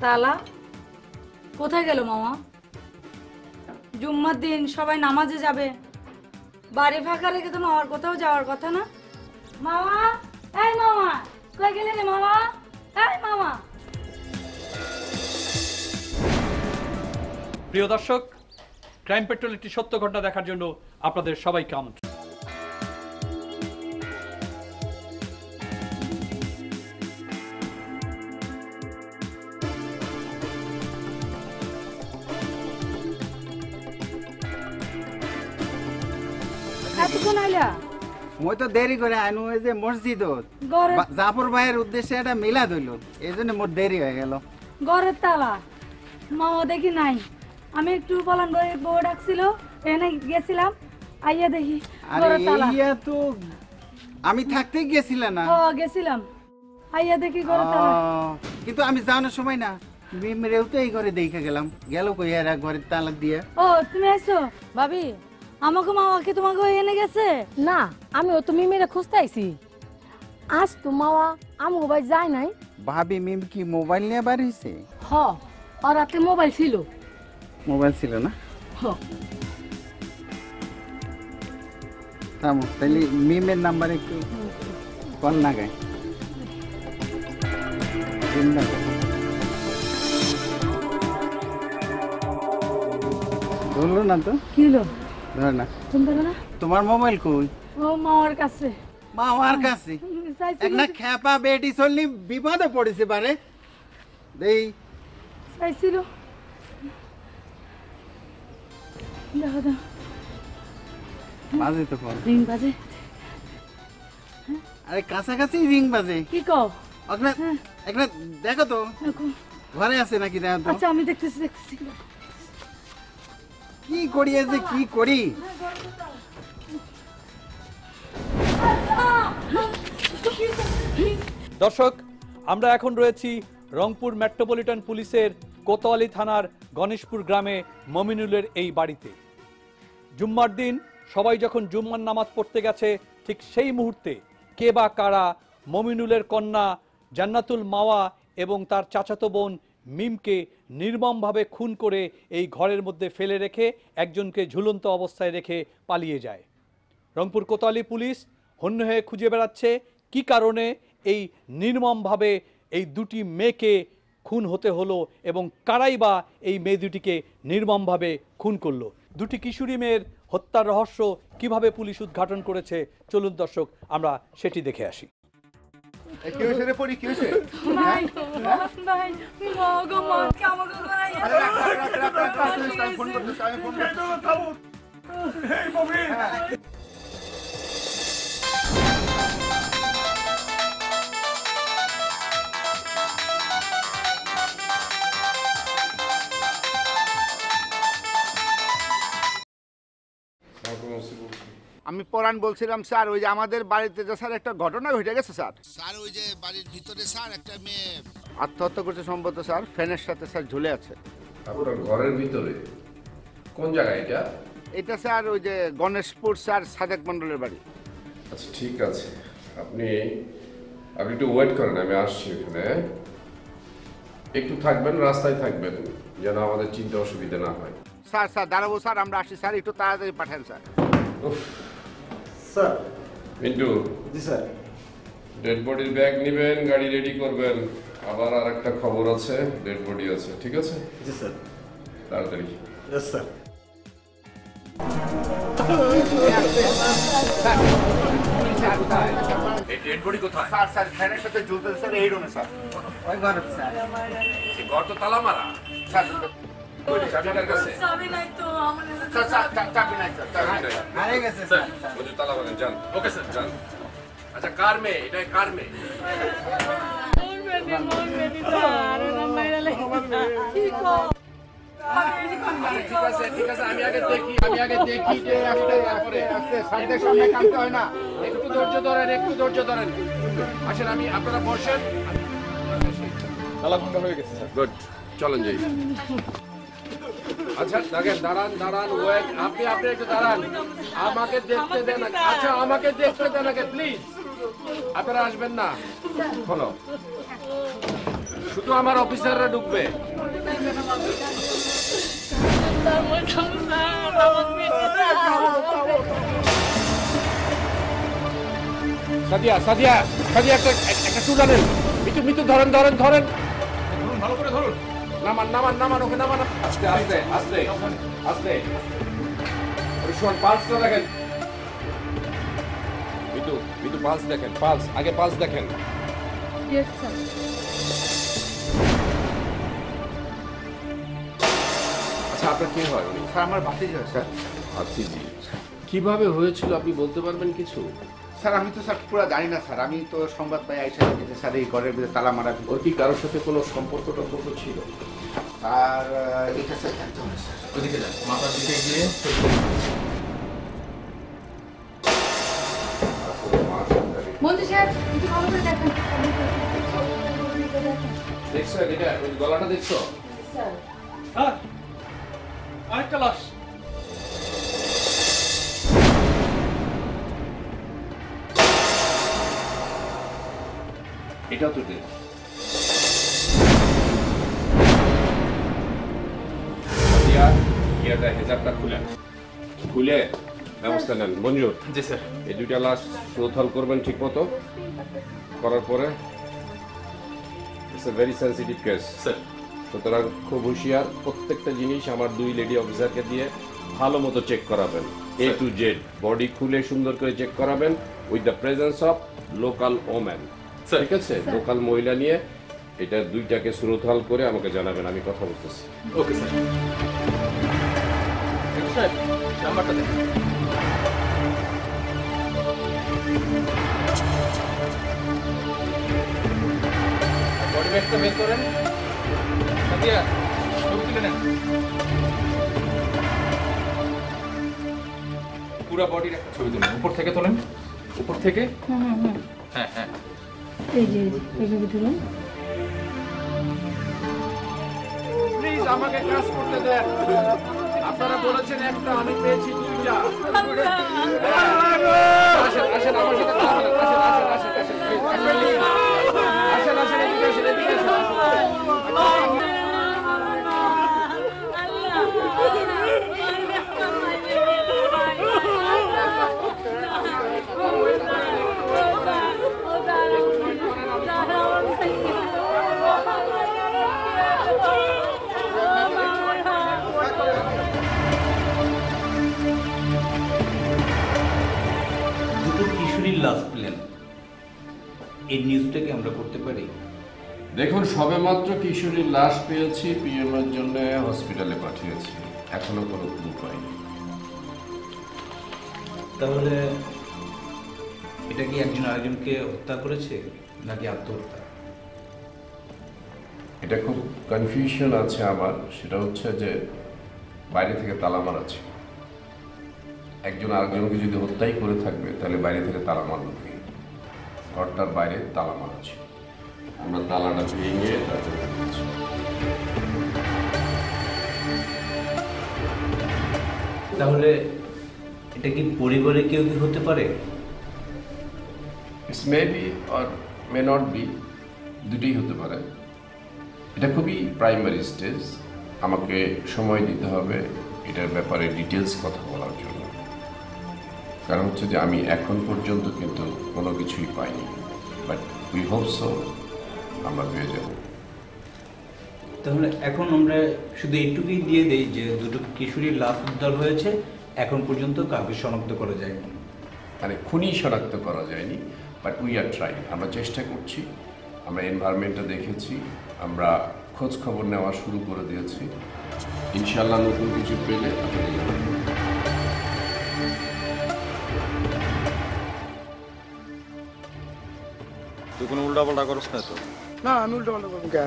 তালা কোথায় গেল মামা? জুম্মার দিন সবাই নামাজে যাবে, বাড়ি ফাঁকা রেখে তো মামার কোথাও যাওয়ার কথা না। মামা, এই মামা, কই গেলে রে মামা? এই মামা। প্রিয় দর্শক, ক্রাইম পেট্রোল একটি সত্য ঘটনা দেখার জন্য আপনাদের সবাইকে আমন্ত্রণ। এতক্ষণ আইলা? মই তো দেরি করে আনু ওই যে মসজিদত জাফর ভাইয়ের উদ্দেশ্যে একটা মিলাদ হইল, এই জন্য মোর দেরি হয়ে গেল। ঘরের তালা মামা দেখি নাই, আমি একটু বলান বউ ডাকছিল, এনে গেছিলাম, আইয়া দেখি ঘরের তালা। আরে ইয়া তো আমি থাকতে গেছিলাম না। ও গেছিলাম, আইয়া দেখি ঘরের তালা। কিন্তু আমি যাওয়ার সময় না মেরেও তো এই ঘরে দেখে গেলাম, গেল কই আর ঘরের তালা দিয়ে। ও তুমি আইছো ভাবি? আমাকে মামাকে তোমাকে এনে গেছে না, আমিও তো মিমিরে খুঁজতে আইছি। আজ তো মাওয়া আমগো ভাই যায় নাই। ভাবি মিম কি মোবাইল নিয়ে বার হইছে? হ, আর রাতে মোবাইল ছিল। মোবাইল ছিল না? হ, থামো তাহলে মিমের নাম্বার একটু কল লাগাই। ধরলো না তো? কি হলো? ধর না। শুনতে না? তোমার মোবাইল কই? ও মামার কাছে। মামার কাছে? একটা খেপা বেটি চললি বিপদে পড়েছে পারে। দেই চাইছিল, দেখো দাও। বাজে তো ফোন। রিং বাজে। আরে কাছাকাছি রিং বাজে। কি কও? একটা দেখো তো ঘরে আছে নাকি দেখো তো। আচ্ছা আমি দেখতেছি। কি করি যে কি করি। দর্শক, আমরা এখন রয়েছি রংপুর মেট্রোপলিটন পুলিশের কোতোয়ালি থানার গণেশপুর গ্রামে মমিনুলের এই বাড়িতে। জুম্মার দিন সবাই যখন জুম্মার নামাজ পড়তে গেছে, ঠিক সেই মুহূর্তে কে বা কারা মমিনুলের কন্যা জান্নাতুল মাওয়া এবং তার চাচাতো বোন মিমকে নির্মমভাবে খুন করে এই ঘরের মধ্যে ফেলে রেখে একজনকে ঝুলন্ত অবস্থায় রেখে পালিয়ে যায়। রংপুর কোতোয়ালি পুলিশ হন্য হয়ে খুঁজে বেড়াচ্ছে কি কারণে এই নির্মমভাবে এই দুটি মেয়েকে খুন হতে হলো এবং কারাই বা এই মেয়ে দুটিকে নির্মমভাবে খুন করলো। দুটি কিশোরী মেয়ের হত্যার রহস্য কিভাবে পুলিশ উদ্ঘাটন করেছে, চলুন দর্শক আমরা সেটি দেখে আসি। কি হইছে রে পরি, কি হইছে? ভাই ভাই মগো মগ কামো করাই। আমি ফোন করতেছি, আমি ফোন করতেছি। এই মমি আমি পরাণ বলছিলাম স্যার, ওই যে আমাদের বাড়িতে যে স্যার একটা ঘটনা ঘটে গেছে স্যার। স্যার ওই যে বাড়ির ভিতরে স্যার একটা মেয়ে আত্মহত্যা করছে সম্ভবত স্যার, ফ্যানের সাথে স্যার ঝুলে আছে। আপনার ঘরের ভিতরে? কোন জায়গায় এটা? এটা স্যার ওই যে গণেশপুর স্যার সাদেক মন্ডলের বাড়ি। আচ্ছা ঠিক আছে, আপনি একটু ওয়েট করেন, আমি আসছি এখানে। একটু থাকবেন, রাস্তায় থাকবেন, যেন আমাদের চিন্তা অসুবিধা না হয়। স্যার স্যার দাঁড়াবো স্যার, আমরা আসছি স্যার, একটু তাড়াতাড়ি পাঠান স্যার। স্যার। মিন্টু। জি স্যার। ডেড বডির ব্যাগ নেবেন, গাড়ি রেডি করবেন। আবার আর একটা খবর আছে, ডেড বডি আছে, ঠিক আছে? জি স্যার। তাড়াতাড়ি। Yes sir. এই ডেড বডি কোথায়? স্যার স্যার ফ্যানের সাথে ঝুলতে স্যার, এই রুমে স্যার। ওই ঘরে স্যার। এই ঘর তো তালা মারা। স্যার চাবিটার কাছে? চাবি নাই তো আমার স্যার স্যার চাবি নাই স্যার, চাবি নাই। হারিয়ে গেছে স্যার। ওই যে তালা ভাঙেন, যান। ওকে স্যার, যান। আচ্ছা কার মেয়ে এটা, কার মেয়ে? ঠিক আছে ঠিক আছে, আমি আগে দেখি যে আস্তে সাইডের সামনে কামতে হয় না। একটু ধৈর্য ধরেন। আসেন, আপনারা বসেন। তালা বন্ধ হয়ে গেছে স্যার। গুড, চলেন যাই। আচ্ছা দেখেন, দাঁড়ান ওয়েট। আপনি একটু দাঁড়ান, আমাকে দেখতে দেন। আচ্ছা আমাকে দেখতে দেন আগে প্লিজ। আপনারা আসবেন না, খোলো। শুধু আমার অফিসাররা ঢুকবে। সাদিয়া সাদিয়া সাদিয়া একটা টুল আনেন। মিতু ধরেন ধরেন ধরেন, ভালো করে ধরুন। নামান নামান নামান, ওকে নামান। আস্তে আস্তে আস্তে আস্তে। শোন, পালসটা দেখেন। মিতু পালস দেখেন, পালস আগে পালস দেখেন। আচ্ছা, আপনার কি হয় উনি? স্যার আমার ভাতিজি হয় স্যার। ভাতিজি কিভাবে হয়েছিল আপনি বলতে পারবেন কিছু? স্যার আমি তো স্যার পুরো জানি না স্যার, আমি তো সংবাদ পাই আইসা দেখেছি স্যার এই ঘরের ভিতরে তালা মারা। ওর কি কারোর সাথে কোনো সম্পর্ক টম্পর্ক ছিল? আর এটা স্যার জানতে হবে স্যার। ওদিকে যান, মাথার দিকে গিয়ে মন্ত্রী সাহেব একটু ভালো করে দেখেন। দেখছো এটা? ওই গলাটা দেখছো? হ্যাঁ, আরেকটা লাশ। এটাও তো দেখ। ইয়াটা হেজাবটা খুলে ব্যবস্থা নেন। মঞ্জুর, জি স্যার। এই দুইটা লাশ শ্রোথল করবেন ঠিক মতো। করার পরে it's a very sensitive case sir. সুতরাং খুব হুঁশিয়ার, প্রত্যেকটা জিনিস আমার 2 লেডি অফিসারকে দিয়ে ভালো মতো চেক করাবেন, A to Z। বডি খুলে সুন্দর করে চেক করাবেন with the presence of local woman. ঠিক আছে? লোকাল মহিলা নিয়ে এটা দুইটাকে শ্রোথল করে আমাকে জানাবেন, আমি কথা বলতেছি। Okay sir. স্যার নাম্বারটা দেন। বডি ব্যাগটা বের করেন। সাদিয়া ছবি তুলে নেন। পুরো বডির একটা ছবি তুলেন। উপর থেকে তোলেন, উপর থেকে। হ্যাঁ হ্যাঁ। এই যে এইভাবে তুলুন। প্লিজ আমাকে কাজ করতে দেন। আপনারা বলেছেন একটা, আমি পেয়েছি 2টা। আসেন আসেন আমার সাথে কথা বলেন। আসেন আসেন আসেন আসেন আসেন আসেন এদিকে আসেন, এদিকে আসেন। দুটো কিশোরীর লাশ পেলেন, এই নিউজটাকে আমরা করতে পারি? দেখুন, সবেমাত্র কিশোরীর লাশ পেয়েছি, পিএম এর জন্য হসপিটালে পাঠিয়েছি, এখনো কোনো ক্লু পাইনি। তাহলে এটা কি একজন আরেকজনকে হত্যা করেছে নাকি আত্মহত্যা? এটা খুব কনফিউশন আছে আমার। সেটা হচ্ছে যে বাইরে থেকে তালা মারা ছিল। একজন আরেকজনকে যদি হত্যাই করে থাকবে তাহলে বাইরে থেকে তালা মারল কি? ঘরটার বাইরে তালা মারা ছিল, আমরা তালাটা ভেঙে তারপরে ঢুকেছি। তাহলে এটা কি পরিবারে কেউ কি হতে পারে? It's may be or may not be, দুটোই হতে পারে। এটা খুবই প্রাইমারি স্টেজ, আমাকে সময় দিতে হবে এটার ব্যাপারে ডিটেলস কথা বলার জন্য। কারণ হচ্ছে যে আমি এখন পর্যন্ত কিন্তু কোনো কিছুই পাইনি, বাট উই হোপ সো আমরা পেয়ে যাব। তাহলে এখন আমরা শুধু এইটুকুই দিয়ে দেই যে দুটো কিশোরীর লাশ উদ্ধার হয়েছে, এখন পর্যন্ত কাউকে শনাক্ত করা যায়নি। মানে খুনি শনাক্ত করা যায়নি, বাট উই আর ট্রাইং, আমরা চেষ্টা করছি। আমরা এনভায়রনমেন্টটা দেখেছি, আমরা খোঁজ খবর নেওয়া শুরু করে দিয়েছি। ইনশাল্লাহ নতুন কিছু পেলে আপনাদের জানাবো। তুই কোনো উল্টাপাল্টা করছ না তো? না, আমি উল্টো পাল্টা করবো কে?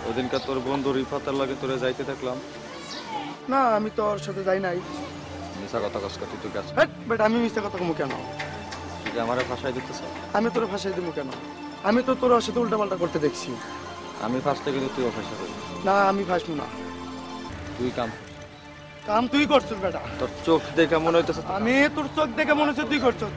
ওদিনকার তোর বন্ধু রিফাতের লাগে তোরে যাইতে থাকলাম। না, আমি তোর সাথে যাই নাই। মিশা কথা কসকা তুই তো গেছ। বাট আমি মিথ্যা কথা কমু কেন? তুই যে আমারে ফাঁসাই দিতেছ। আমি তোর ফাঁসাই দেবো কেন? আমি তো তোর সাথে উল্টা পাল্টা করতে দেখছি। আমি ফাঁসতে কিন্তু তুইও ফাঁসা করবি। না, আমি ফাঁসবো না। তুই কাম কাম তুই করছিস বেটা। তোর চোখ দেখে মনে হইতেছে। আমি তোর চোখ দেখে মনে হচ্ছে তুই করছিস।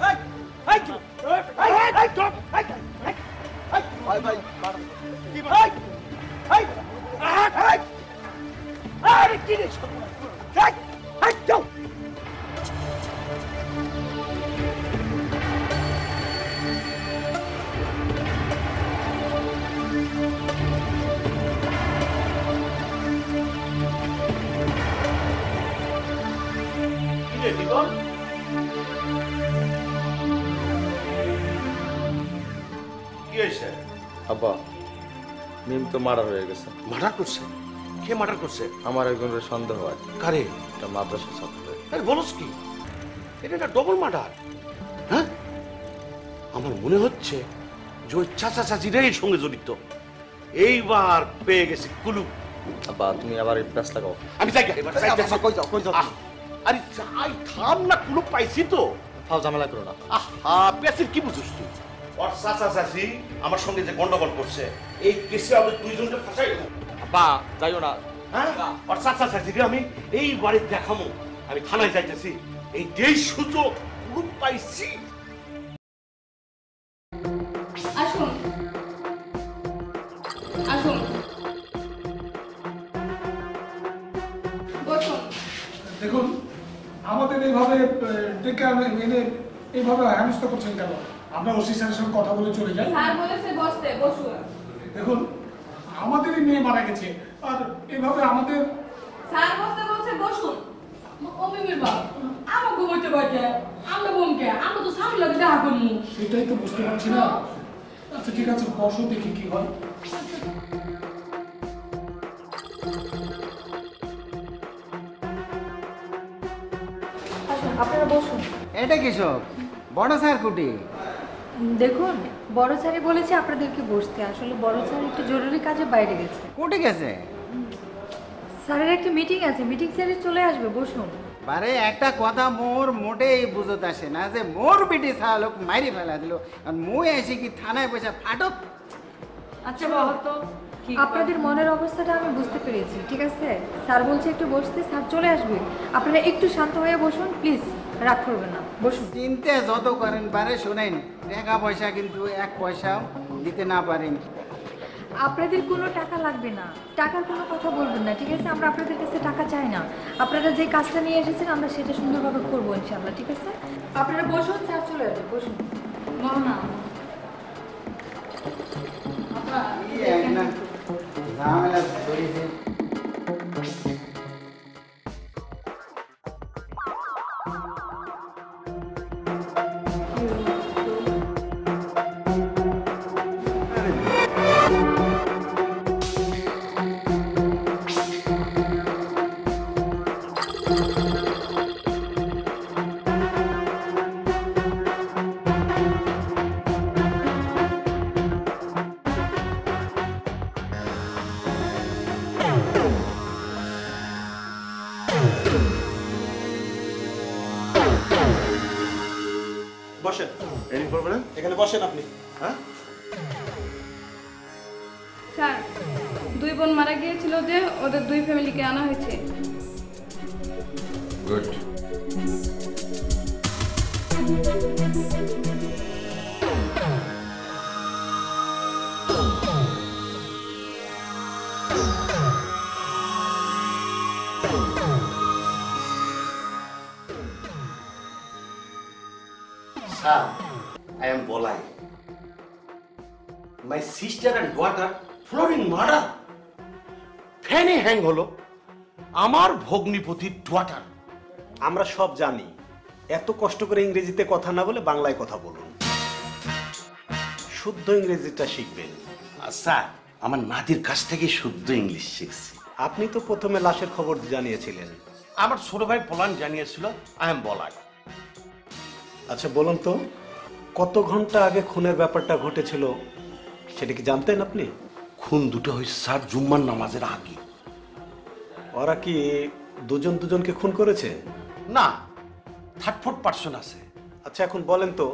আব্বা মিম তো মার্ডার হয়ে গেছে। মার্ডার করছে? কে মার্ডার করছে? আমার একজনের সন্দেহ হয়। কারে? একটা মাদ্রাসা ছাত্র। আরে বলস কি, এটা একটা ডবল মার্ডার। হ্যাঁ, আমার মনে হচ্ছে যে ওই চাচা চাচিরাই এর সঙ্গে জড়িত। এইবার পেয়ে গেছি কুলু। আব্বা তুমি আবার এই প্যাস লাগাও। আমি যাই এবার কই যাও আরে যাই থাম না, কুলু পাইছি তো। ফাও ঝামেলা করো না। আহা পেসির কি বুঝছিস তুই? ওর চাচা চাচি আমার সঙ্গে যে গন্ডগোল করছে, এই কেসে আমি দুইজনকে ফাঁসাই দেবো। আব্বা যাইও না। হ্যাঁ, ওর চাচা চাচিকে আমি এই বাড়ি দেখামো। আমি থানায় যাইতেছি, এই যেই সুযোগ কুলু পাইছি। আসুন আসুন বসুন। দেখুন, আমাদের এইভাবে ডেকে এনে এইভাবে হেনস্থা করছেন কেন? আমরা ওসি স্যারের সঙ্গে কথা বলে চলে যাই। স্যার বলেছে বসতে, বসুন। দেখুন, আমাদেরই মেয়ে মারা গেছে, আর এভাবে আমাদের স্যার বসতে বলছে, বসুন। ও মিমির বাপ, আমার ঘুমাইতে পারছে, আমরা বোনকে, আমরা তো সামনে লাগে দেখা করবো। সেটাই তো বুঝতে পারছি না। আচ্ছা ঠিক আছে, বসো দেখি কি হয়। আপনারা বসুন। এটা কি সব বড় স্যার কুটি? দেখুন, বড় স্যারই বলেছে আপনাদেরকে বসতে। আসলে বড় স্যার একটু জরুরি কাজে বাইরে গেছে। কুটি গেছে? স্যারের একটা মিটিং আছে, মিটিং স্যারে চলে আসবে। বসুন। বারে একটা কথা মোর মোটেই বুঝত আসে না যে মোর বিটি ছাড়া লোক মারি ফেলা দিল, আর মুই এসে কি থানায় পয়সা ফাটক। আচ্ছা বাবা, তো আপনাদের মনের অবস্থাটা আমি বুঝতে পেরেছি, ঠিক আছে? স্যার বলছে একটু বসতে, স্যার চলে আসবে। আপনারা একটু শান্ত হয়ে বসুন প্লিজ, রাগ করবেন না, বসুন। চিনতে যত করেন পারে শোনেন, টাকা পয়সা কিন্তু এক পয়সাও দিতে না পারেন। আপনাদের কোনো টাকা লাগবে না, টাকার কোনো কথা বলবেন না, ঠিক আছে? আমরা আপনাদের কাছে টাকা চাই না। আপনারা যে কাজটা নিয়ে এসেছেন আমরা সেটা সুন্দরভাবে করবো ইনশাআল্লাহ, ঠিক আছে? আপনারা বসুন, স্যার চলে আসবে, বসুন। না ঝামেলা ধরেছে। বসেন, এডিট করবেন এখানে বসেন আপনি। হ্যাঁ স্যার, দুই বোন মারা গিয়েছিল যে, ওদের দুই ফ্যামিলিকে আনা হয়েছে। Good. Sir, I am Bolai. My sister and daughter following murder. ফ্যানে হ্যাং হলো আমার ভগ্নিপতির ডটার। আমরা সব জানি, এত কষ্ট করে ইংরেজিতে কথা না বলে বাংলায় কথা বলুন, শুদ্ধ ইংরেজিটা শিখবেন। স্যার, আমার নাতির কাছ থেকে শুদ্ধ ইংলিশ শিখছি। আপনি তো প্রথমে লাশের খবর জানিয়েছিলেন। আমার ছোট ভাই পলান জানিয়েছিল। আই এম বলাই। আচ্ছা বলুন তো, কত ঘন্টা আগে খুনের ব্যাপারটা ঘটেছিল সেটা কি জানতেন আপনি? খুন দুটো হয়েছে স্যার জুম্মার নামাজের আগে। ওরা কি দুজন দুজনকে খুন করেছে? না, থার্ড ফোর্থ পার্সন আছে। আচ্ছা এখন বলেন তো,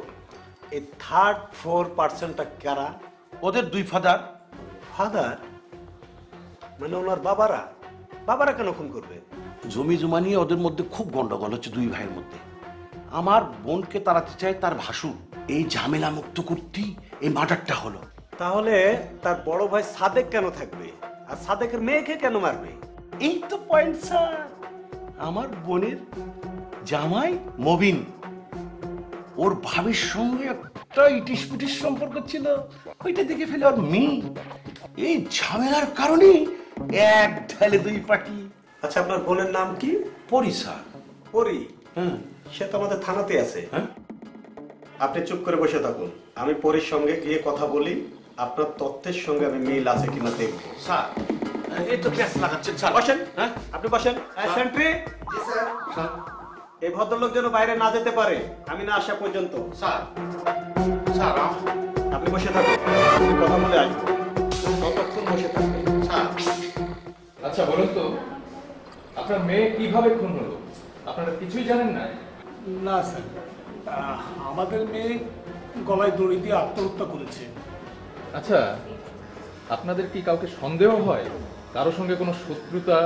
এই থার্ড ফোর পার্সনটা কারা? ওদের দুই ফাদার। ফাদার মানে ওনার বাবারা? বাবারা কেন খুন করবে? জমি জমা নিয়ে ওদের মধ্যে খুব গন্ডগোল হচ্ছে দুই ভাইয়ের মধ্যে। আমার বোনকে তাড়াতে চায় তার ভাসুর, এই ঝামেলা মুক্ত করতেই এই মার্ডারটা হলো। তাহলে তার বড় ভাই সাদেক কেন থাকবে, আর সাদেকের মেয়েকে কেন মারবে? এই তো পয়েন্ট স্যার। আমার বোনের জামাই মবিন, ওর ভাবির সঙ্গে একটা ইটিস-পিটিস সম্পর্ক ছিল, ওইটা দেখে ফেলে ওর মেয়ে। এই ঝামেলার কারণে এক ঢালে দুই পাটি। আচ্ছা, আপনার বোনের নাম কি? পরি স্যার। পরি? হ্যাঁ, সে তো আমাদের থানাতে আছে। হ্যাঁ, আপনি চুপ করে বসে থাকুন, আমি পরির সঙ্গে গিয়ে কথা বলি, আপনার তথ্যের সঙ্গে আমি মিল আছে কিনা দেখবো। স্যার এই তো প্যাঁচ লাগাচ্ছেন স্যার। বসেন, হ্যাঁ আপনি বসেন। সেন্ট্রি, এই ভদ্রলোক যেন বাইরে না যেতে পারে আমি না আসা পর্যন্ত। স্যার স্যার আপনি বসে থাকুন, আমি কথা বলে আসবো, ততক্ষণ বসে থাকবেন। স্যার আচ্ছা বলুন তো, আপনার মেয়ে কিভাবে খুন হলো? আপনারা কিছুই জানেন না? না স্যার, আমাদের মেয়ে গলায় দড়ি দিয়ে আত্মহত্যা করেছে। আচ্ছা, আপনাদের কি কাউকে সন্দেহ হয়? কারো সঙ্গে কোনো শত্রুতা?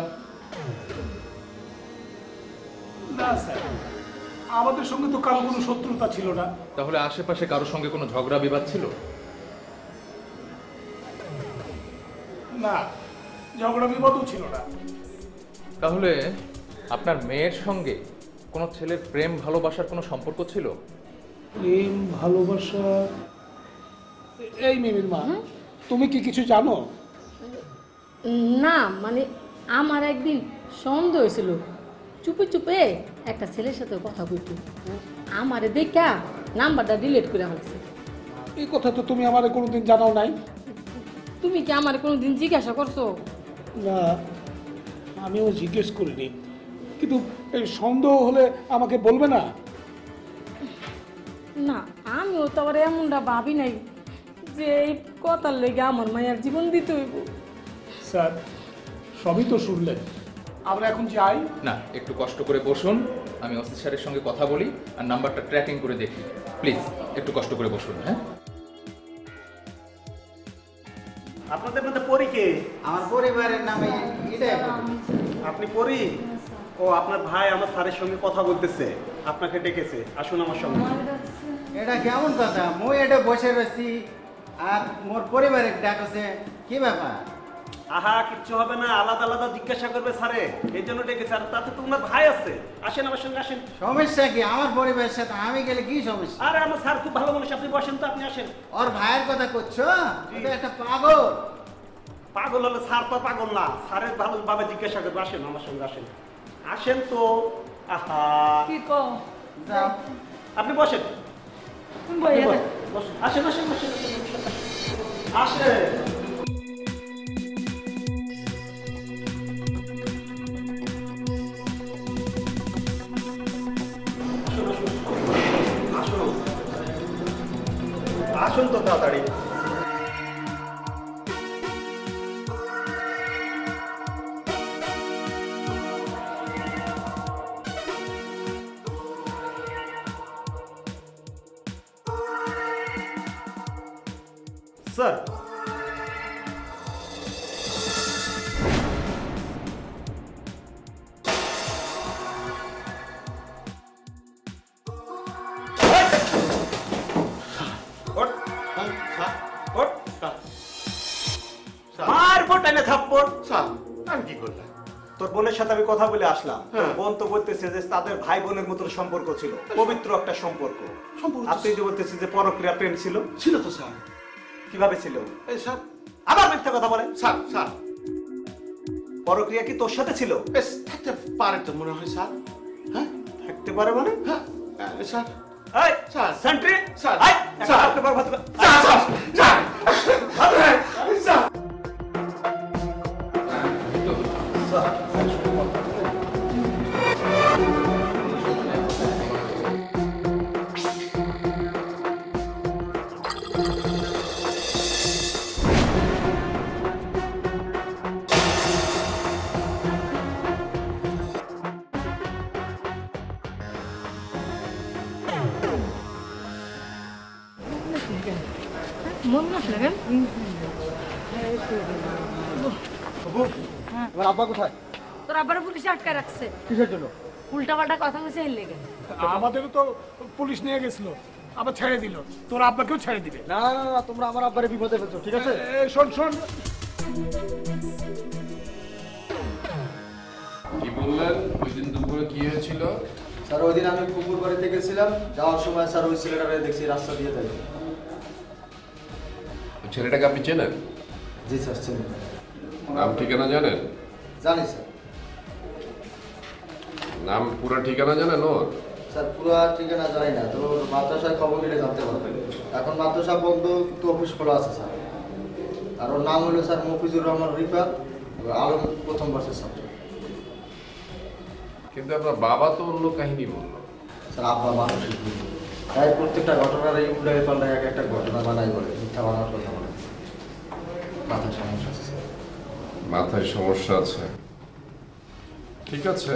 না স্যার, আমাদের সঙ্গে তো কারো কোনো শত্রুতা ছিল না। তাহলে আশেপাশে কারোর সঙ্গে কোনো ঝগড়া বিবাদ ছিল? না, ঝগড়া বিবাদও ছিল না। তাহলে আপনার মেয়ের সঙ্গে কোনো ছেলের প্রেম ভালোবাসার কোনো সম্পর্ক ছিল? প্রেম ভালোবাসা? এই মিমির মা, তুমি কি কিছু জানো? না মানে আমার একদিন সন্দেহ হয়েছিল, চুপে চুপে একটা ছেলের সাথে কথা বলতো, আমারে দেখা নাম্বারটা ডিলিট করে ফেলছে। এই কথা তো তুমি আমারে কোনোদিন জানাও নাই। তুমি কি আমার কোনোদিন জিজ্ঞাসা করছো? না, আমিও জিজ্ঞেস করিনি, কিন্তু এই সন্দেহ হলে আমাকে বলবে না? না, আমিও তো আবার এমনটা ভাবি নাই যে এই কথার লেগে আমার মায়ের জীবন দিতে হইব। স্যার, সবই তো শুনলেন, আমরা এখন যাই। না, একটু কষ্ট করে বসুন, আমি ওসি স্যারের সঙ্গে কথা বলি আর নাম্বারটা ট্র্যাকিং করে দেখি। প্লিজ একটু কষ্ট করে বসুন। হ্যাঁ, আপনাদের মধ্যে পরি কে? আমার পরিবারের নামে এটাই। আপনি পরি? ও আপনার ভাই আমার স্যারের সঙ্গে কথা বলতেছে, আপনাকে ডেকেছে, আসুন আমার সঙ্গে। এটা কেমন কথা? মুই এটা বসে রয়েছি আর মোর পরিবারে ডাকছে, কি ব্যাপার? আহা, কিচ্ছু হবে না, আলাদা আলাদা জিজ্ঞাসা করবে স্যারে, এই জন্য ডেকেছে। আর তাতে তো ওনার ভাই আছে, আসেন আমার সঙ্গে আসেন। সমস্যা কি? আমার পরিবারের সাথে আমি গেলে কি সমস্যা? আরে আমার স্যার খুব ভালো মানুষ, আপনি বসেন তো, আপনি আসেন। ওর ভাইয়ের কথা করছো? এটা একটা পাগল। পাগল হলে স্যার তো পাগল না, স্যারের ভালোভাবে জিজ্ঞাসা করবে, আসেন আমার সঙ্গে আসেন। আসেন তো। আহা, কি কো? যাও, আপনি বসেন। বইয়া দে। বসেন, আসেন আসেন আসেন আসেন। আসুন তো তাড়াতাড়ি। স্যার, তোর বোনের সাথে আমি কথা বলে আসলাম, বোন তো বলতেছে যে তাদের ভাই বোনের মতো সম্পর্ক ছিল, পবিত্র একটা সম্পর্ক। আপনি যে বলতেছে যে পরক্রিয়া প্রেম ছিল, ছিল তো স্যার। কিভাবে ছিল? এই স্যার, আবার মিথ্যা কথা বলেন। স্যার স্যার, পরক্রিয়া কি তোর সাথে ছিল? বেশ থাকতে পারে তো মনে হয় স্যার। হ্যাঁ, থাকতে পারে মানে? হ্যাঁ স্যার। এই স্যার, সেন্ট্রি স্যার, এই স্যার, আপনি বড় কথা স্যার, স্যার, স্যার, মন না লাগেন। এবার আব্বা কোথায়? তোর আবার পুলিশে আটকে রাখছে। কিসের জন্য? উল্টা পাল্টা কথা বলছে এর লেগে। আমাদেরও তো পুলিশ নিয়ে গেছিল, আবার ছেড়ে দিল, তোর আব্বাকেও ছেড়ে দিবে। না না না, তোমরা আমার আব্বারে বিপদে ফেলছো, ঠিক আছে? শোন শোন, কি বললেন ওই দিন দুপুরে কি হয়েছিল? স্যার ওই দিন আমি পুকুর বাড়িতে গেছিলাম, যাওয়ার সময় স্যার ওই ছেলেটাকে দেখছি রাস্তা দিয়ে যাই। ওই ছেলেটাকে আপনি চেনেন? জি স্যার চিনি। নাম ঠিকানা জানেন? জানি স্যার। নাম পুরো ঠিকানা জানেন ওর? স্যার পুরো ঠিকানা জানি না, তো মাদ্রাসায় খবর নিলে জানতে পারবেন। এখন মাদ্রাসা বন্ধ, কিন্তু অফিস খোলা আছে স্যার। আর ওর নাম হলো স্যার মফিজুর রহমান রিফাত, আলম প্রথম বর্ষের ছাত্র। কিন্তু আপনার বাবা তো অন্য কাহিনী বললো। স্যার আব্বা মানুষের তাই প্রত্যেকটা ঘটনার এই উল্টায় পাল্টায় এক একটা ঘটনা বানাই বলে, মিথ্যা বানানোর কথা বলে। মাথায় সমস্যা আছে স্যার। মাথায় সমস্যা আছে, ঠিক আছে।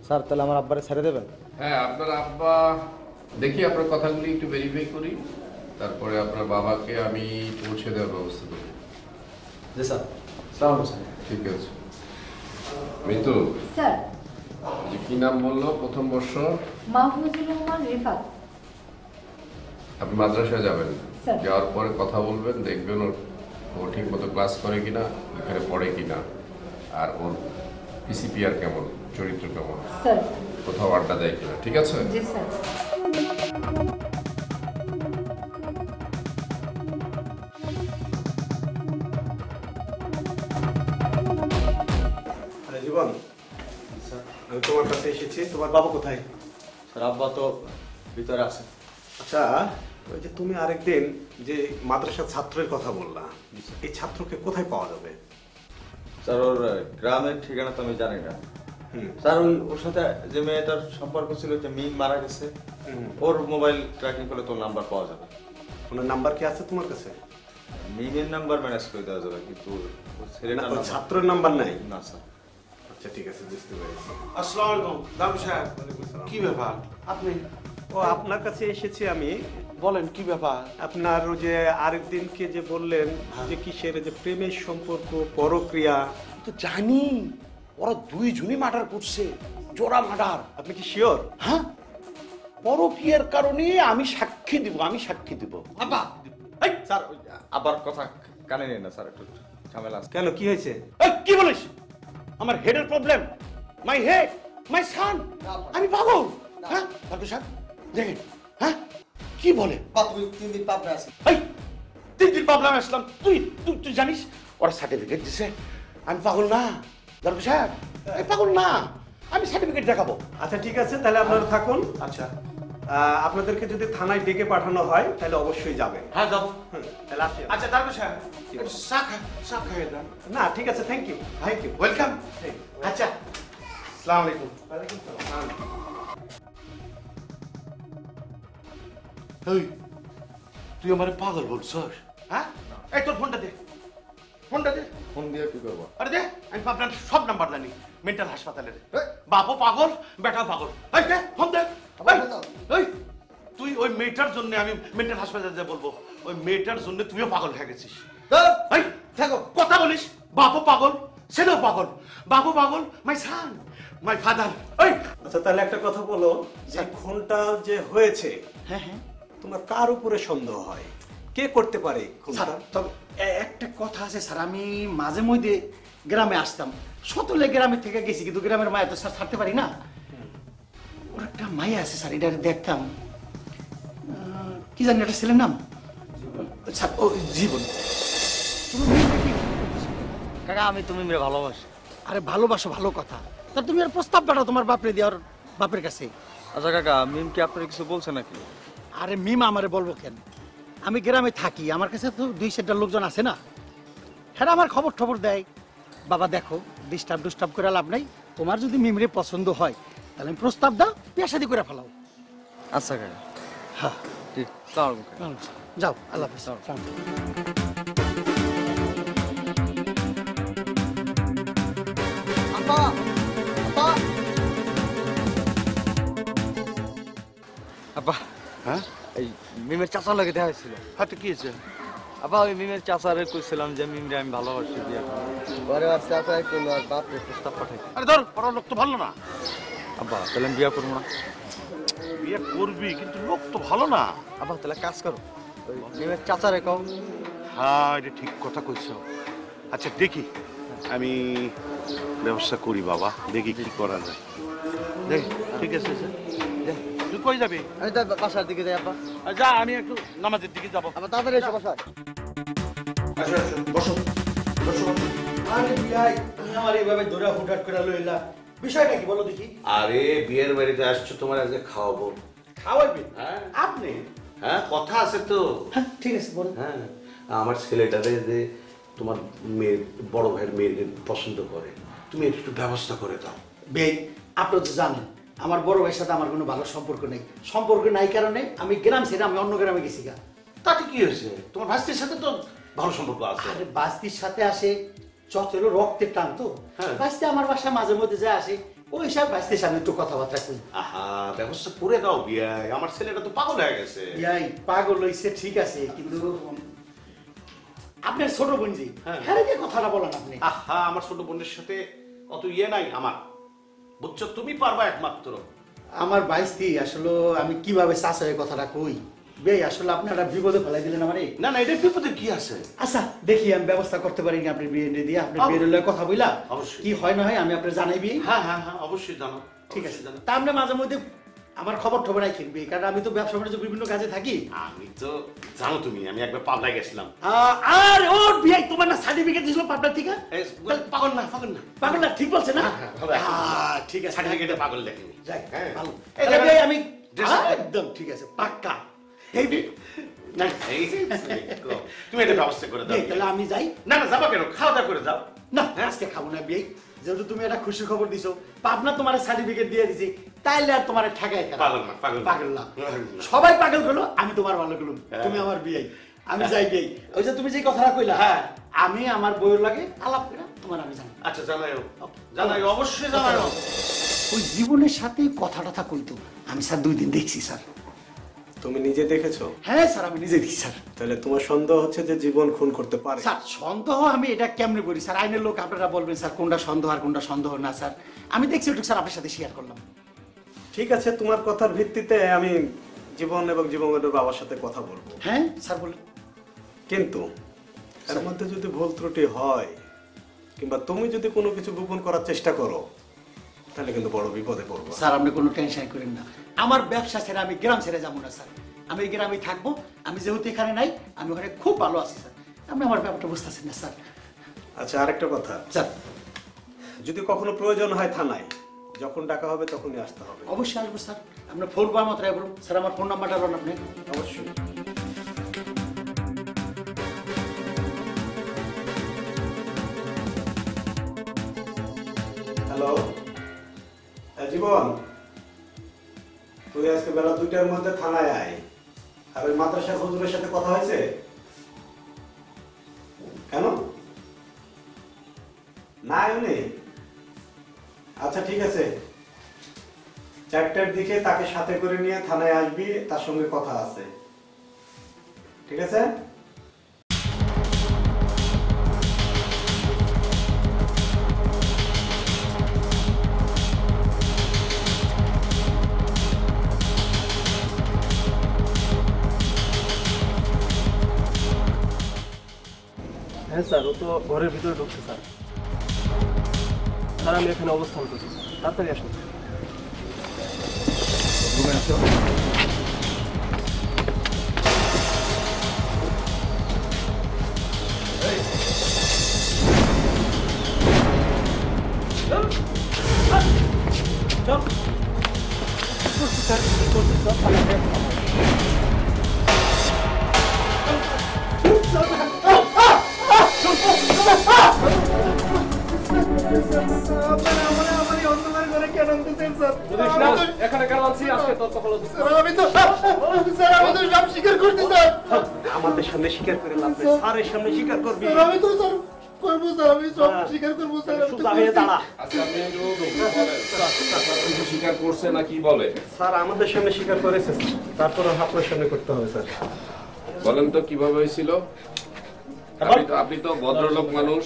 স্যার তাহলে আমার আব্বারে ছেড়ে দেবেন? হ্যাঁ, আপনার আব্বা, দেখি আপনার কথাগুলি একটু ভেরিফাই করি, তারপরে আপনার বাবাকে আমি পৌঁছে দেওয়ার ব্যবস্থা করি। জি স্যার। সালাম স্যার। ঠিক আছে। মিতু স্যার, যে কি নাম বললো প্রথম বর্ষ? মাহফুজুর রহমান রিফাত। আপনি মাদ্রাসায় যাবেন, স্যার। যাওয়ার পরে কথা বলবেন, দেখবেন ও ঠিক মতো ক্লাস করে কিনা, এখানে পড়ে কিনা, আর ওর পিসিপিআর কেমন, চরিত্র কেমন, স্যার কোথাও আড্ডা দেয় কিনা, ঠিক আছে? জি স্যার। আরে জীবন, আমি তোমার কাছে এসেছি, তোমার বাবা কোথায়? স্যার আব্বা তো ভিতরে আছে। আচ্ছা, ওই যে তুমি আরেকদিন যে মাদ্রাসার ছাত্রের কথা বললা, এই ছাত্রকে কোথায় পাওয়া যাবে? স্যার ওর গ্রামের ঠিকানা তো আমি জানি না স্যার। ওর সাথে যে মেয়েটার সম্পর্ক ছিল, যে মিম মারা গেছে, ওর মোবাইল ট্র্যাকিং করলে তোর নাম্বার পাওয়া যাবে। ওনার নাম্বার কি আছে তোমার কাছে? মিমের নাম্বার ম্যানেজ করে দেওয়া যাবে, কিন্তু ছাত্রের নাম্বার নাই? না স্যার। আচ্ছা ঠিক আছে, বুঝতে পেরেছি। আসসালামু আলাইকুম দাদু সাহেব। কি ব্যাপার আপনি? ও আপনার কাছে এসেছি আমি। বলেন কি ব্যাপার? আপনার ওই যে আরেকদিনকে যে বললেন যে কিসের যে প্রেমের সম্পর্ক, পরক্রিয়া, তো জানি ওরা দুইজনই মার্ডার করছে, জোড়া মার্ডার। আপনি কি শিওর? হ্যাঁ, পরকীয়ার কারণে আমি সাক্ষী দিব, আমি সাক্ষী দিব। আব্বা স্যার, আবার কথা কানে নেই না স্যার, একটু ঝামেলা আছে। কেন, কি হয়েছে? কি বলিস? আমার হেডের প্রবলেম, মাই হেড, মাই সান। আমি পাগল? হ্যাঁ ডাক্তার সাহেব দেখেন, হ্যাঁ কি বলে? তুই 3 দিন পাবনা আছিস। এই 3 দিন পাবনা আসলাম, তুই তুই তুই জানিস ওরা সার্টিফিকেট দিছে? আমি পাগল না ডাক্তার সাহেব, আমি পাগল না, আমি সার্টিফিকেট দেখাবো। আচ্ছা ঠিক আছে, তাহলে আপনারা থাকুন। আচ্ছা, আপনাদেরকে যদি থানায় ডেকে পাঠানো হয় তাহলে অবশ্যই যাবেন। হ্যাঁ যাবো। তাহলে আসি। আচ্ছা ডাক্তার সাহেব চা খাইয়ে দেন। না ঠিক আছে, thank you, thank you, welcome. আচ্ছা আসসালামু আলাইকুম। ওয়ালাইকুম সালাম। এই তুই আমারে পাগল বলছস? হ্যাঁ, এই তোর ফোনটা দে, ফোনটা দে। ফোন দিয়ে কি করবো? আরে দে, আমি আপনার সব নাম্বার জানি মেন্টাল হাসপাতালের। বাপও পাগল, বেটাও পাগল। এই দে ফোন দে। এই তুই ওই মেয়েটার জন্য আমি মেন্টাল হাসপাতালে বলবো, ওই মেয়েটার জন্য তুইও পাগল হয়ে গেছিস। এই থাকো, কথা বলিস। বাপও পাগল, ছেলেও পাগল। বাপও পাগল, মাই সান, মাই ফাদার। এই আচ্ছা তাহলে একটা কথা বলো, যে খুনটা যে হয়েছে, হ্যাঁ হ্যাঁ, তোমার কার উপরে সন্দেহ হয়? কে করতে পারে খুনটা? তবে একটা কথা আছে স্যার, আমি মাঝে মধ্যে গ্রামে আসতাম, সতলে গ্রামে থেকে গেছি, কিন্তু গ্রামের মায়া তো স্যার ছাড়তে পারি না। ওর একটা মায়া আছে স্যার, এটা দেখতাম, কি জানি একটা ছেলের নাম, স্যার ও জীবন। কাকা আমি তুমি মেয়ে ভালোবাসি। আরে ভালোবাসো ভালো কথা, তা তুমি আর প্রস্তাব পাঠাও তোমার বাপরে দেওয়ার, বাপের কাছে। আচ্ছা কাকা, মিম কি আপনার কিছু বলছে নাকি? আরে মিম আমারে বলবো কেন, আমি গ্রামে থাকি, আমার কাছে তো 2-4টা লোকজন আছে না, হ্যাঁ আমার খবর টবর দেয়। বাবা দেখো, ডিস্টার্ব করে লাভ নাই, তোমার যদি মিমরে পছন্দ হয় তাহলে আমি প্রস্তাব দাও, বিয়ে শাদী করে ফেলাও। আচ্ছা কাকা, হ্যাঁ ঠিক, সালাম কাকা। যাও, আল্লাহ হাফেজ। আব্বা, হ্যাঁ এই মিমের চাচার লাগে দেখা হয়েছিল। হাতে কি হয়েছে? আব্বা ওই মিমের চাচারে কইছিলাম যে মিমরে আমি ভালোবাসি, বিয়ে করব। পরে আর চাচাই কইলো আর বাপরে প্রস্তাব পাঠাই। আরে ধর, পড়ার লোক তো ভালো না। আব্বা তাহলে আমি বিয়ে করবো না। বিয়ে করবি, কিন্তু লোক তো ভালো না। আব্বা তাহলে কাজ করো, ওই মিমের চাচারে কও। হ্যাঁ, এটা ঠিক কথা কইছ। আচ্ছা দেখি, আমি ব্যবস্থা করি বাবা, দেখি কি করা যায়। দেখ, ঠিক আছে স্যার। তুই কই যাবি? আমি তো বাসার দিকে যাই আব্বা। যা, আমি একটু নামাজের দিকে যাবো। আবার তাড়াতাড়ি এসো বাসায়। বসো বসো। আরে বিয়াই, তুমি আমার এইভাবে দৌড়া হুটহাট করে লইলা, বিষয়টা কি বলো দেখি? আরে বিয়ের বাড়িতে আসছো, তোমার আজকে খাওয়াবো। খাওয়াইবে? হ্যাঁ আপনি? হ্যাঁ, কথা আছে তো। হ্যাঁ ঠিক আছে, বলো। হ্যাঁ, আমার ছেলেটারে যে তোমার মেয়ের বড় ভাইয়ের মেয়েকে পছন্দ করে, তুমি একটু ব্যবস্থা করে দাও। বেই, আপনি তো জানেন আমার বড় ভাইয়ের সাথে আমার কোনো ভালো সম্পর্ক নেই। সম্পর্ক নাই কারণে আমি গ্রাম ছেড়ে আমি অন্য গ্রামে গেছি গা। তাতে কি হয়েছে? তোমার ভাস্তির সাথে তো ভালো সম্পর্ক আছে। আরে বাস্তির সাথে আসে যত হলো রক্তের টান তো। হ্যাঁ। বাস্তি আমার বাসায় মাঝে মধ্যে যায় আসে, ওই সব বাস্তির সামনে একটু কথাবার্তা কই। আহা, ব্যবস্থা করে দাও বিয়াই, আমার ছেলেটা তো পাগল হয়ে গেছে। বিয়াই পাগল হইছে ঠিক আছে, কিন্তু আপনার ছোট বোন জি, হ্যাঁ, হ্যাঁ যে কথাটা বলেন আপনি। আহা, আমার ছোট বোনের সাথে অত ইয়ে নাই আমার, বুঝছো? তুমি পারবা একমাত্র। আমার বাইস্তি আসলে আমি কিভাবে চাষের কথাটা কই বেই, আসলে আপনারা বিপদে ফেলাই দিলেন আমারে। না না, এটা বিপদে কি আছে? আচ্ছা দেখি আমি ব্যবস্থা করতে পারি না আপনি বিয়ে দিয়ে, আপনি বিয়ের লগে কথা বইলা কি হয় না হয় আমি আপনার জানাইবি। হ্যাঁ হ্যাঁ হ্যাঁ, অবশ্যই জানো। ঠিক আছে, তা আপনি মাঝে মধ্যে আমার খবর টবর রাখি, কারণ আমি তো ব্যবসা বাণিজ্য বিভিন্ন কাজে থাকি। আমি তো জানো তুমি, আমি একবার পাবনায় গেছিলাম। আর ও বিয়ে তোমার না সার্টিফিকেট দিছিল পাবনা থেকে? পাগল না, পাগল না, পাগল না, ঠিক বলছে না? ঠিক আছে, সার্টিফিকেটে পাগল দেখেনি। যাই, হ্যাঁ ভালো। এই তাহলে দেখো, বিয়ে আমি dress- একদম ঠিক আছে, পাক্কা। এই বিয়ে না, এই যে, তুমি এটা ব্যবস্থা করে দাও। বিয়ে, তাহলে আমি যাই। না না, যাবা কেন? খাওয়া দাওয়া করে যাও। না আজকে খাবো না বিয়ে, যেহেতু তুমি একটা খুশি খবর দিছো, পাবনা তোমার সার্টিফিকেট দিয়ে দিছি, তাইলে আর তোমার ঠেকাই কেন? পাগল না, পাগল না। পাগল না, সবাই পাগল করলো, আমি তোমার ভালো করলাম, তুমি আমার বিয়ে। আমি যাই বিয়ে। ওই যে তুমি যে কথাটা কইলা, হ্যাঁ আমি আমার বইয়ের লাগে আলাপ করে তোমার আমি জানি। আচ্ছা জানাইও, জানাইও, অবশ্যই জানাইও। ওই জীবনের সাথে কথা টথা কইতো, আমি স্যার 2 দিন দেখছি স্যার। তুমি নিজে দেখেছো? হ্যাঁ স্যার, আমি নিজে দেখছি স্যার। তাহলে তোমার সন্দেহ হচ্ছে যে জীবন খুন করতে পারে? স্যার সন্দেহ আমি এটা কেমনে করি স্যার? আইনের লোক আপনারা বলবেন স্যার কোনটা সন্দেহ আর কোনটা সন্দেহ না। স্যার আমি দেখছি ওটুকু স্যার আপনার সাথে শেয়ার করলাম। ঠিক আছে, তোমার কথার ভিত্তিতে আমি জীবন এবং জীবনের বাবার সাথে কথা বলবো। হ্যাঁ স্যার বলেন। কিন্তু এর মধ্যে যদি ভুল ত্রুটি হয় কিংবা তুমি যদি কোনো কিছু গোপন করার চেষ্টা করো, তাহলে কিন্তু বড় বিপদে পড়বো। স্যার আপনি কোনো টেনশন করেন না, আমার ব্যবসা ছেড়ে আমি গ্রাম ছেড়ে যাবো না স্যার। আমি এই গ্রামে থাকবো, আমি যেহেতু এখানে নাই, আমি ওখানে খুব ভালো আছি স্যার। আপনি আমার ব্যাপারটা বুঝতেছেন না স্যার। আচ্ছা, আরেকটা কথা স্যার, যদি কখনো প্রয়োজন হয় থানায় যখন ডাকা হবে তখনই আসতে হবে। অবশ্যই আসবো স্যার, আপনার ফোন পাওয়ার মাত্র বলুন স্যার। আমার ফোন নাম্বারটা বলুন আপনি। অবশ্যই। হ্যালো, জীবন, তুই আজকে বেলা 2টার মধ্যে থানায় আয়। আর ওই মাদ্রাসা হুজুরের সাথে কথা হয়েছে? কেন না উনি? আচ্ছা ঠিক আছে, 4টার দিকে তাকে সাথে করে নিয়ে থানায় আসবি, তার সঙ্গে কথা আছে। ঠিক আছে? হ্যাঁ স্যার, ও তো ঘরের ভিতরে ঢুকছে স্যার। স্যার আমি এখানে অবস্থান করছি, তাড়াতাড়ি আসুন। এখানে কেন আনছি? আজকে তথ্য হলো আমাদের সামনে স্বীকার করে লাভ নেই, স্যারের সামনে স্বীকার করবি। আমি তো স্যার করবো স্যার, আমি সব স্বীকার করবো স্যার। সুদা হয়ে দাঁড়া। আচ্ছা, আপনি একটু স্বীকার করছে না কি বলে? স্যার আমাদের সামনে স্বীকার করেছে, তারপরে আপনার সামনে করতে হবে স্যার। বলেন তো কিভাবে হয়েছিল? আপনি তো ভদ্রলোক মানুষ,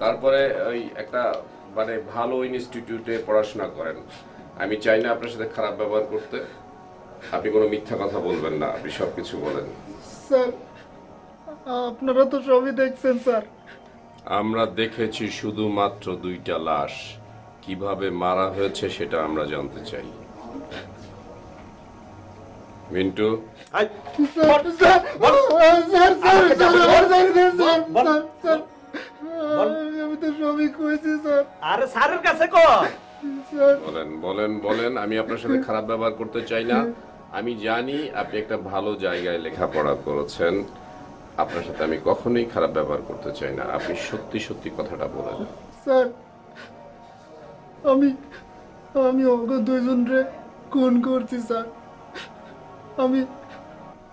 তারপরে ওই একটা মানে ভালো ইনস্টিটিউটে পড়াশোনা করেন। আমি চাই না আপনার সাথে খারাপ ব্যবহার করতে। আপনি কোনো মিথ্যা কথা বলবেন না, আপনি সব কিছু বলেন। স্যার আপনারা তো সবই দেখছেন স্যার। আমরা দেখেছি শুধুমাত্র 2টা লাশ, কিভাবে মারা হয়েছে সেটা আমরা জানতে চাই। মিন্টু, আমি তো সবই কইছি স্যার। আরে স্যারের কাছে কর। বলেন বলেন বলেন। আমি আপনার সাথে খারাপ ব্যবহার করতে চাই না। আমি জানি আপনি একটা ভালো জায়গায় লেখাপড়া করেছেন, আপনার সাথে আমি কখনোই খারাপ ব্যবহার করতে চাই না। আপনি সত্যি সত্যি কথাটা বলেন। স্যার আমি ওগো 2 জনরে খুন করছি স্যার।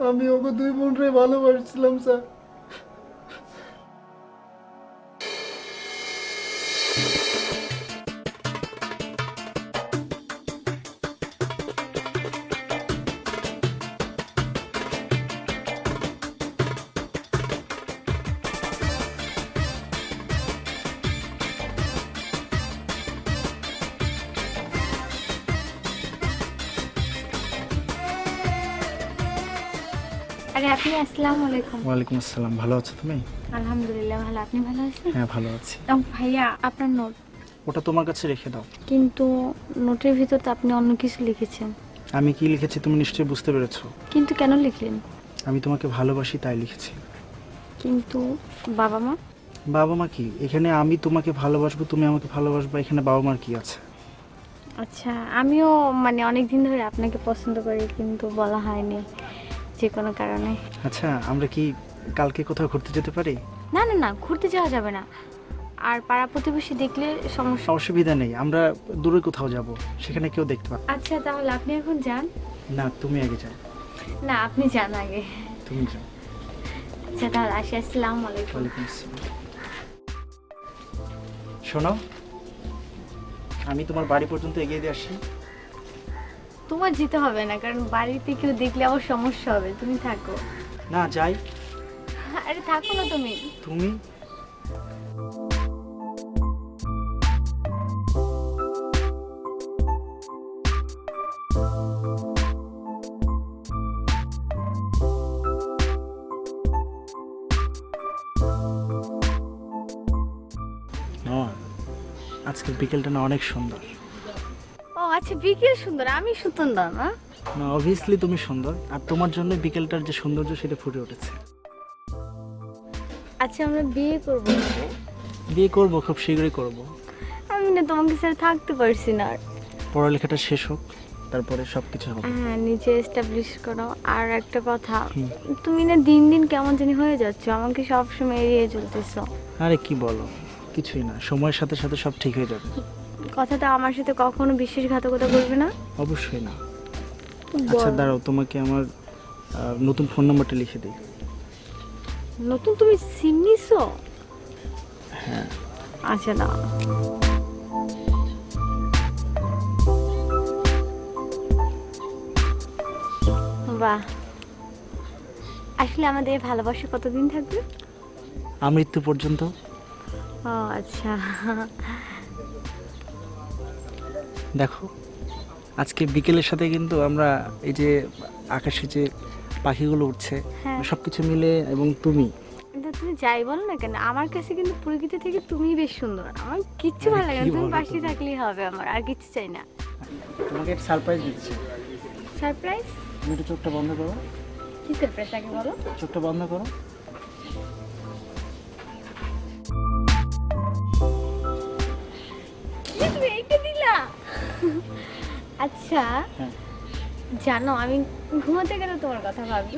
আমি ওগো 2 বোনরে ভালোবাসছিলাম স্যার। আরে আপনি আসসালামু আলাইকুম। ওয়ালাইকুম আসসালাম। ভালো আছো তুমি? আলহামদুলিল্লাহ ভালো, আপনি ভালো আছেন? হ্যাঁ ভালো আছি। ভাইয়া আপনার নোট। ওটা তোমার কাছে রেখে দাও। কিন্তু নোটের ভিতর তো আপনি অন্য কিছু লিখেছেন। আমি কি লিখেছি তুমি নিশ্চয়ই বুঝতে পেরেছো। কিন্তু কেন লিখলেন? আমি তোমাকে ভালোবাসি তাই লিখেছি। কিন্তু বাবা মা? বাবা মা কি? এখানে আমি তোমাকে ভালোবাসবো, তুমি আমাকে ভালোবাসবে, এখানে বাবা মার কি আছে? আচ্ছা, আমিও মানে অনেক দিন ধরে আপনাকে পছন্দ করি, কিন্তু বলা হয়নি যে কোনো কারণে। আচ্ছা, আমরা কি কালকে কোথাও ঘুরতে যেতে পারি? না না না, ঘুরতে যাওয়া যাবে না। আর পাড়া প্রতিবেশী দেখলে সমস্যা। অসুবিধা নেই, আমরা দূরে কোথাও যাব, সেখানে কেউ দেখতে পাবে। আচ্ছা তাহলে আপনি এখন যান। না তুমি আগে যাও। না আপনি যান আগে। তুমি যাও। আচ্ছা তাহলে আসি, আসসালামু আলাইকুম। ওয়ালাইকুম আসসালাম। শোনো, আমি তোমার বাড়ি পর্যন্ত এগিয়ে দিয়ে আসি। তোমার যেতে হবে না, কারণ বাড়িতে কেউ দেখলে আবার সমস্যা হবে, তুমি থাকো। না যাই। আরে থাকো না তুমি। তুমি আজকে বিকেলটা না অনেক সুন্দর। ও আচ্ছা, বিকেল সুন্দর, আমি সুন্দর না? না অবভিয়াসলি তুমি সুন্দর, আর তোমার জন্য বিকেলটার যে সৌন্দর্য সেটা ফুটে উঠেছে। আচ্ছা আমরা বিয়ে করব? বিয়ে করব, খুব শীঘ্রই করব। আমি না তোমাকে ছাড়া থাকতে পারছি না। পড়ালেখাটা শেষ হোক, তারপরে সবকিছু হবে। হ্যাঁ, নিজে এস্টাবলিশ করো। আর একটা কথা, তুমি না দিন দিন কেমন জানি হয়ে যাচ্ছ, আমাকে সবসময় এড়িয়ে চলতেছো। আরে কি বলো, কিছুই না, সময়ের সাথে সাথে সব ঠিক হয়ে যাবে। কথাটা আমার সাথে কখনো বিশ্বাসঘাতকতা করবে না? অবশ্যই না। আচ্ছা দাঁড়াও, তোমাকে আমার নতুন ফোন নাম্বারটা লিখে দিই। নতুন তুমি সিম নিছো? হ্যাঁ। আচ্ছা না, বাহ। আসলে আমাদের ভালোবাসা কতদিন থাকবে? আমৃত্যু পর্যন্ত। ও আচ্ছা। দেখো, আজকে বিকেলের সাথে কিন্তু আমরা এই যে আকাশে যে পাখিগুলো উঠছে, সবকিছু মিলে, এবং তুমি তুমি যাই বলো না কেন, আমার কাছে কিন্তু প্রকৃতি থেকে তুমিই বেশ সুন্দর। আমার কিচ্ছু ভালো লাগে না, তুমি পাশে থাকলেই হবে, আমার আর কিছু চাই না। তোমাকে একটা সারপ্রাইজ দিচ্ছি। সারপ্রাইজ? তুমি একটু চোখটা বন্ধ করো। কি সারপ্রাইজ আগে বলো। চোখটা বন্ধ করো। তুমি এইটা দিলা? আচ্ছা জানো, আমি ঘুমাতে গেলে তোমার কথা ভাবি।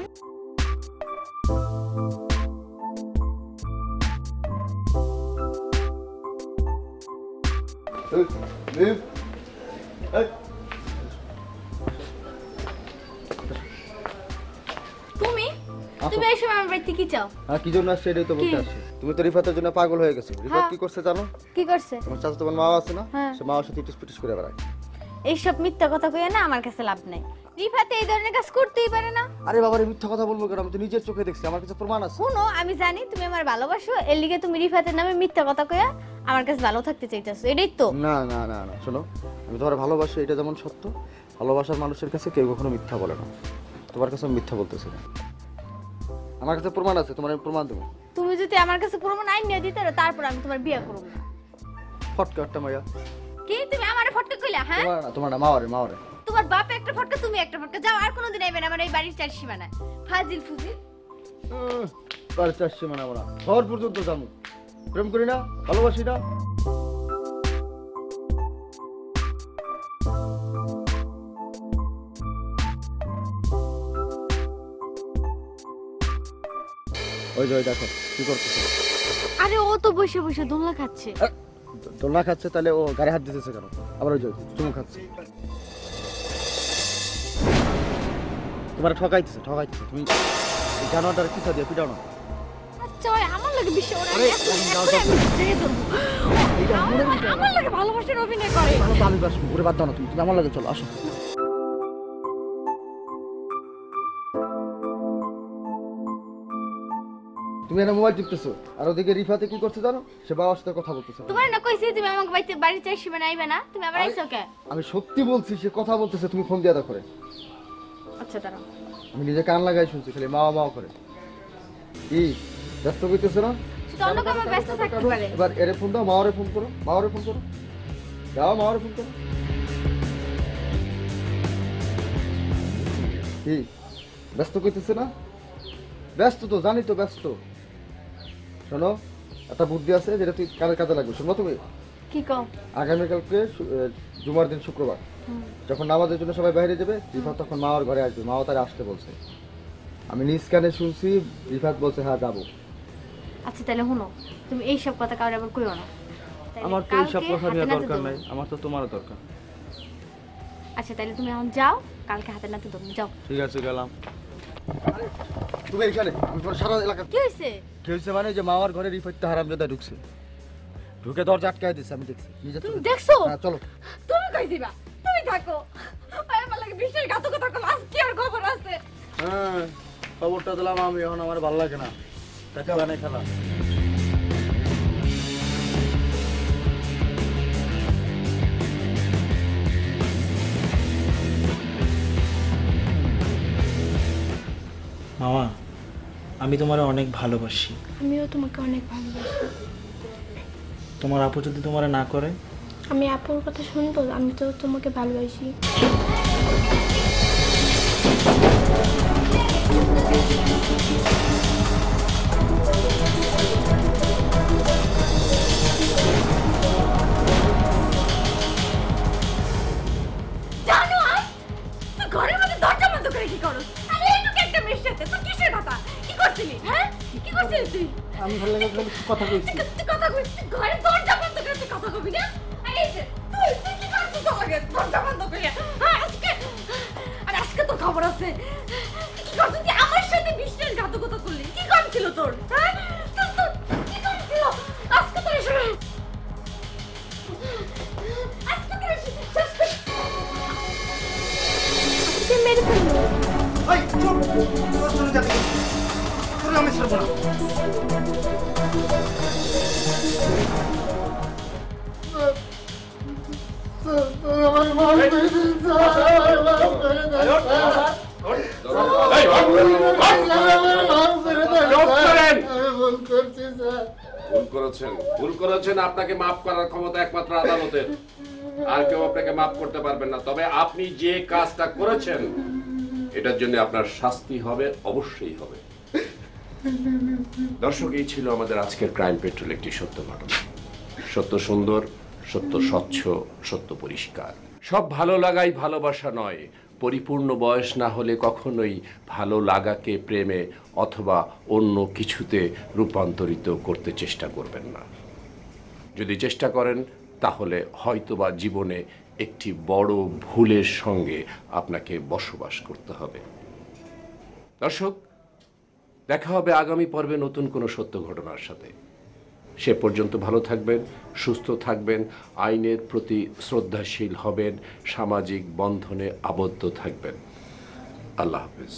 তুমি তুমি এই সময় আমার বাড়িতে কি চাও? আর কি জন্য আসছে এটাই তো বলতে আসছি। তুমি তো রিফাতের জন্য পাগল হয়ে গেছো। রিফাত কি করছে জানো? কি করছে? তোমার চাচা তোমার মা আছে না, সে মার সাথে টিসপিটিস করে বেড়ায়। এইসব মিথ্যা কথা কইয়া না আমার কাছে লাভ নাই। রিফাত এই ধরনের কাজ করতেই পারে না। আরে বাবারে, মিথ্যা কথা বলবো কেন? আমি তো নিজের চোখে দেখছি, আমার কাছে প্রমাণ আছে। শুনো, আমি জানি তুমি আমার ভালোবাসো, এর লিগে তুমি রিফাতের নামে মিথ্যা কথা কইয়া আমার কাছে ভালো থাকতে চাইতাছো, এটাই তো? না না না না, শোনো, আমি তোমার ভালোবাসি এটা যেমন সত্য, ভালোবাসার মানুষের কাছে কেউ কখনো মিথ্যা বলে না। তোমার কাছে আমি মিথ্যা বলতেছি না। আমার কাছে প্রমাণ আছে, তোমার আমি প্রমাণ দেবো। তুমি যদি আমার কাছে প্রমাণ আইন নিয়ে দিতে তারপর আমি তোমার বিয়ে করব না। ফটকা একটা মাইয়া। কি তুমি আমারে ফটকা কইলা? হ্যাঁ তোমার না মাওরে। তোমার বাপ একটা ফটকা, তুমি একটা ফটকা। যাও, আর কোনোদিন আইবে না আমার এই বাড়ির চার সীমানায়। ফাজিল ফুজিল। বাড়ির চার সীমানা বলা ঘর পর্যন্ত যাবো। প্রেম করি না, ভালোবাসি না। ওই দেখো কি করতেছে। আরে ও তো বসে বসে দোলনা খাচ্ছে। দোলনা খাচ্ছে তাহলে ও গায়ে হাত দিতেছে কেন? আবার ওই চুমু খাচ্ছে। তোমার ঠকাইতেছে। তুমি জানোয়ারটার কিসা দিয়ে পিটাও না। আচ্ছা ওই আমার লাগে বিশ্ব ওরা আমার লাগে ভালোবাসার অভিনয় করে। আমি বাস ঘুরে বাদ দাও না, তুমি আমার লাগে চলো, আসো। তুমি এনে মোবাইল টিপতেছো, আর ওদিকে রিফাতে কি করছে জানো? সে বাবার সাথে কথা বলতেছে। তোমার না কইছি তুমি আমাকে বাড়ির চাই সীমানা আইবে না, তুমি আবার আইছো কে? আমি সত্যি বলছি, সে কথা বলতেছে, তুমি ফোন দিয়া দাও করে। আচ্ছা দাঁড়াও। আমি নিজে কান লাগাই শুনছি, খালি মা করে। কি ব্যস্ত কইতেছ না? তো অন্য কামে ব্যস্ত থাকতে পারে। এবার এরে ফোন দাও, মাওরে ফোন করো। যাও মাওরে ফোন করো। কি ব্যস্ত কইতেছে না? ব্যস্ত তো জানি তো, ব্যস্ত। শোনো, একটা বুদ্ধি আছে যেটা তুই কাজে লাগবে। শুনবো তুমি? কি কও? আগামীকালকে জুমার দিন শুক্রবার, যখন নামাজের জন্য সবাই বাইরে যাবে, রিফাত তখন মাওয়ার ঘরে আসবে। মাও তারে আসতে বলছে। আমি নিজ কানে শুনছি, রিফাত বলছে হ্যাঁ যাবো। আচ্ছা তাহলে শুনো, তুমি এই সব কথা কাউরে আবার কইও না। আমার তো এই সব কথা নিয়ে দরকার নাই, আমার তো তোমারও দরকার। আচ্ছা তাহলে তুমি এখন যাও, কালকে হাতে নাতে ধরো, যাও। ঠিক আছে, গেলাম। তুমি এইখানে, আমি সারা এলাকা। কি হইছে? কি হইছে মানে যে মাওয়ার ঘরে রিফাত হারামজাদা ঢুকছে, ঢুকে দরজা আটকায় দিছে। আমি দেখছি, নিজে তুমি দেখছো? হ্যাঁ চলো। তুমি কই দিবা? তুমি থাকো। আমার লাগে বিশেষ ঘাতকতা করো, আজ কি আর খবর আছে? হ্যাঁ খবরটা দিলাম আমি, এখন আমার ভালো লাগে না। টাকা বানাই খেলা। মামা, আমি তোমার অনেক ভালোবাসি। আমিও তোমাকে অনেক ভালোবাসি। তোমার আপু যদি তোমার না করে? আমি আপুর কথা শুনবো, আমি তো তোমাকে ভালোবাসি। জানো আজ তুই ঘরের মধ্যে দরজা বন্ধ করে কি করছ? আরে এইটুকু একটা মেয়ের সাথে তুই কিসের কথা? কি করছিলি? হ্যাঁ কি করছিলি তুই? আমি ভালো লাগে কথা কইছি। তুই কথা কইছিস, ঘরের দরজা বন্ধ করে তুই কথা কবি না? আরে এই যে তুই কি করছিস আমাকে দরজা বন্ধ করে? হ্যাঁ আজকে তো খবর আছে। কি করছিস তুই আমার সাথে বিশ্বাসঘাতকতা করলি? কি করছিল তোর? হ্যাঁ তোর কি করছিল? আজকে তো এসে মেরে ফেললো। এই চুপ, তোর চলে যাবে, তোর আমি ছাড়বো না। ভুল করেছেন, আপনাকে মাফ করার ক্ষমতা একমাত্র আদালতের, আর কেউ আপনাকে মাফ করতে পারবেন না। তবে আপনি যে কাজটা করেছেন এটার জন্য আপনার শাস্তি হবে, অবশ্যই হবে। দর্শক, এই ছিল আমাদের আজকের ক্রাইম পেট্রোল, একটি সত্য ঘটনা। সত্য সুন্দর, সত্য স্বচ্ছ, সত্য পরিষ্কার। সব ভালো লাগাই ভালোবাসা নয়। পরিপূর্ণ বয়স না হলে কখনোই ভালো লাগাকে প্রেমে অথবা অন্য কিছুতে রূপান্তরিত করতে চেষ্টা করবেন না। যদি চেষ্টা করেন তাহলে হয়তোবা জীবনে একটি বড় ভুলের সঙ্গে আপনাকে বসবাস করতে হবে। দর্শক, দেখা হবে আগামী পর্বে নতুন কোনো সত্য ঘটনার সাথে। সে পর্যন্ত ভালো থাকবেন, সুস্থ থাকবেন, আইনের প্রতি শ্রদ্ধাশীল হবেন, সামাজিক বন্ধনে আবদ্ধ থাকবেন। আল্লাহ হাফেজ।